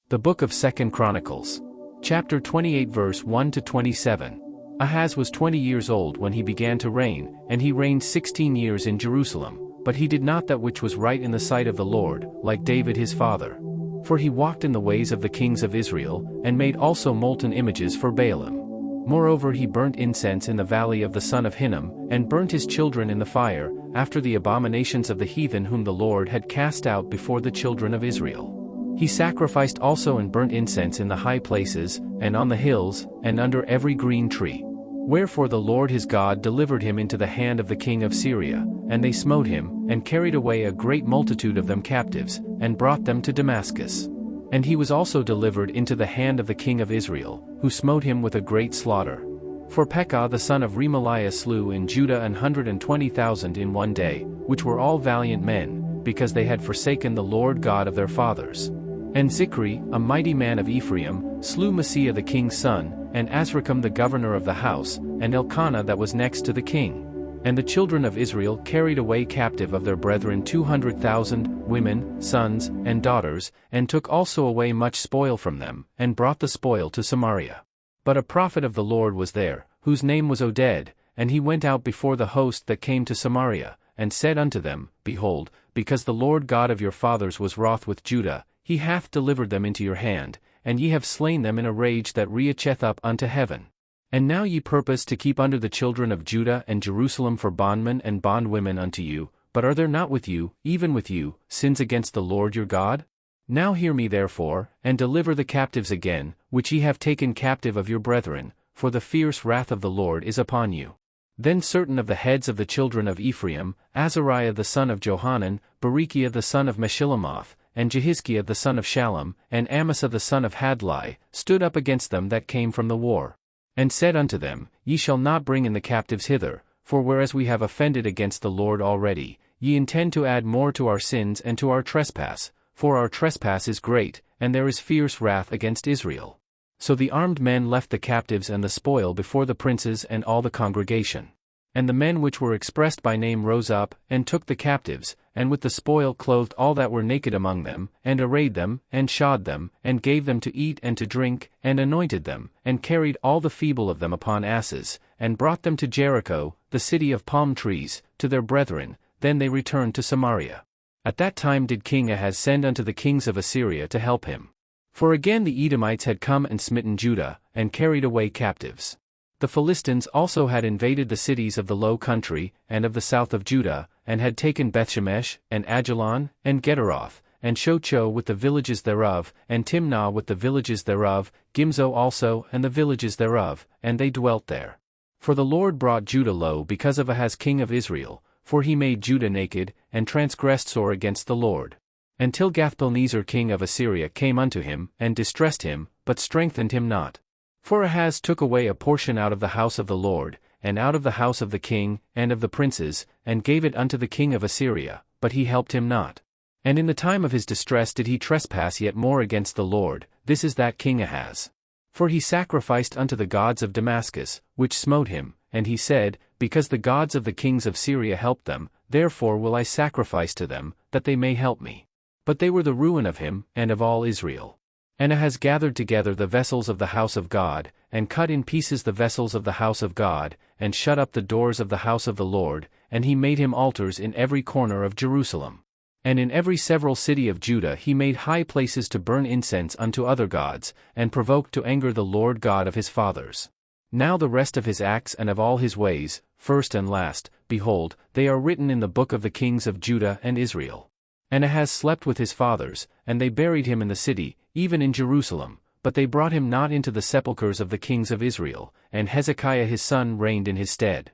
The Book of 2 Chronicles. Chapter 28 verse 1 to 27. Ahaz was 20 years old when he began to reign, and he reigned 16 years in Jerusalem, but he did not that which was right in the sight of the Lord, like David his father. For he walked in the ways of the kings of Israel, and made also molten images for Baalim. Moreover he burnt incense in the valley of the son of Hinnom, and burnt his children in the fire, after the abominations of the heathen whom the Lord had cast out before the children of Israel. He sacrificed also and burnt incense in the high places, and on the hills, and under every green tree. Wherefore the Lord his God delivered him into the hand of the king of Syria, and they smote him, and carried away a great multitude of them captives, and brought them to Damascus. And he was also delivered into the hand of the king of Israel, who smote him with a great slaughter. For Pekah the son of Remaliah slew in Judah 120,000 in one day, which were all valiant men, because they had forsaken the Lord God of their fathers. And Zichri, a mighty man of Ephraim, slew Maaseiah the king's son, and Azrikam the governor of the house, and Elkanah that was next to the king. And the children of Israel carried away captive of their brethren 200,000, women, sons, and daughters, and took also away much spoil from them, and brought the spoil to Samaria. But a prophet of the Lord was there, whose name was Oded, and he went out before the host that came to Samaria, and said unto them, Behold, because the Lord God of your fathers was wroth with Judah, he hath delivered them into your hand, and ye have slain them in a rage that reacheth up unto heaven. And now ye purpose to keep under the children of Judah and Jerusalem for bondmen and bondwomen unto you, but are there not with you, even with you, sins against the Lord your God? Now hear me therefore, and deliver the captives again, which ye have taken captive of your brethren, for the fierce wrath of the Lord is upon you. Then certain of the heads of the children of Ephraim, Azariah the son of Johanan, Berechiah the son of Meshillemoth, and Jehizkiah the son of Shallum, and Amasa the son of Hadlai, stood up against them that came from the war. And said unto them, Ye shall not bring in the captives hither, for whereas we have offended against the Lord already, ye intend to add more to our sins and to our trespass, for our trespass is great, and there is fierce wrath against Israel. So the armed men left the captives and the spoil before the princes and all the congregation. And the men which were expressed by name rose up, and took the captives, and with the spoil clothed all that were naked among them, and arrayed them, and shod them, and gave them to eat and to drink, and anointed them, and carried all the feeble of them upon asses, and brought them to Jericho, the city of palm trees, to their brethren. Then they returned to Samaria. At that time did King Ahaz send unto the kings of Assyria to help him. For again the Edomites had come and smitten Judah, and carried away captives. The Philistines also had invaded the cities of the low country, and of the south of Judah, and had taken Bethshemesh, and Ajalon, and Gederoth, and Shocho with the villages thereof, and Timnah with the villages thereof, Gimzo also and the villages thereof, and they dwelt there. For the Lord brought Judah low because of Ahaz king of Israel, for he made Judah naked, and transgressed sore against the Lord. Until Gathpilneser king of Assyria came unto him, and distressed him, but strengthened him not. For Ahaz took away a portion out of the house of the Lord, and out of the house of the king, and of the princes, and gave it unto the king of Assyria, but he helped him not. And in the time of his distress did he trespass yet more against the Lord, this is that King Ahaz. For he sacrificed unto the gods of Damascus, which smote him, and he said, Because the gods of the kings of Syria helped them, therefore will I sacrifice to them, that they may help me. But they were the ruin of him, and of all Israel. And Ahaz gathered together the vessels of the house of God, and cut in pieces the vessels of the house of God, and shut up the doors of the house of the Lord, and he made him altars in every corner of Jerusalem. And in every several city of Judah he made high places to burn incense unto other gods, and provoked to anger the Lord God of his fathers. Now the rest of his acts and of all his ways, first and last, behold, they are written in the book of the kings of Judah and Israel. And Ahaz slept with his fathers, and they buried him in the city, even in Jerusalem, but they brought him not into the sepulchres of the kings of Israel, and Hezekiah his son reigned in his stead.